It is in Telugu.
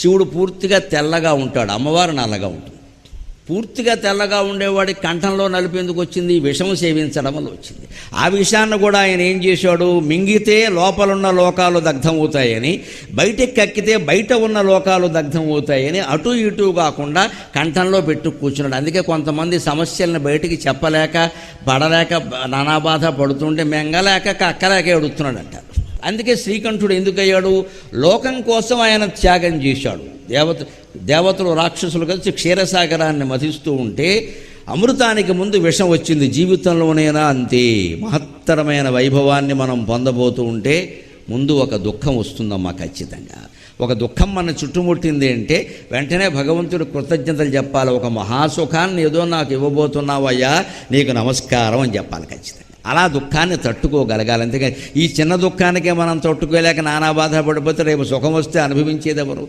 శివుడు పూర్తిగా తెల్లగా ఉంటాడు, అమ్మవారు నల్లగా ఉంటుంది. పూర్తిగా తెల్లగా ఉండేవాడి కంఠంలో నలిపేందుకు వచ్చింది, విషము సేవించడం వల్ల వచ్చింది. ఆ విషయాన్ని కూడా ఆయన ఏం చేశాడు, మింగితే లోపలున్న లోకాలు దగ్ధమవుతాయని, బయటకి కక్కితే బయట ఉన్న లోకాలు దగ్ధమవుతాయని అటు ఇటు కాకుండా కంఠంలో పెట్టు కూర్చున్నాడు. అందుకే కొంతమంది సమస్యలను బయటికి చెప్పలేక పడలేక నానా బాధ పడుతుంటే మెంగలేక కక్కలేక ఎడుతున్నాడంట. అందుకే శ్రీకంఠుడు ఎందుకయ్యాడు, లోకం కోసం ఆయన త్యాగం చేశాడు. దేవతలు రాక్షసులు కలిసి క్షీరసాగరాన్ని మధిస్తూ ఉంటే అమృతానికి ముందు విషం వచ్చింది. జీవితంలోనైనా అంతే, మహత్తరమైన వైభవాన్ని మనం పొందబోతూ ఉంటే ముందు ఒక దుఃఖం వస్తుందమ్మా. ఖచ్చితంగా ఒక దుఃఖం మన చుట్టుముట్టింది అంటే వెంటనే భగవంతుడు కృతజ్ఞతలు చెప్పాలి. ఒక మహాసుఖాన్ని ఏదో నాకు ఇవ్వబోతున్నావయ్యా, నీకు నమస్కారం అని చెప్పాలి ఖచ్చితంగా. అలా దుఃఖాన్ని తట్టుకోగలగాలి. అంతేకాని ఈ చిన్న దుఃఖానికే మనం తట్టుకోలేక నానా బాధ పడిపోతే రేపు సుఖం వస్తే అనుభవించేది ఎవరు?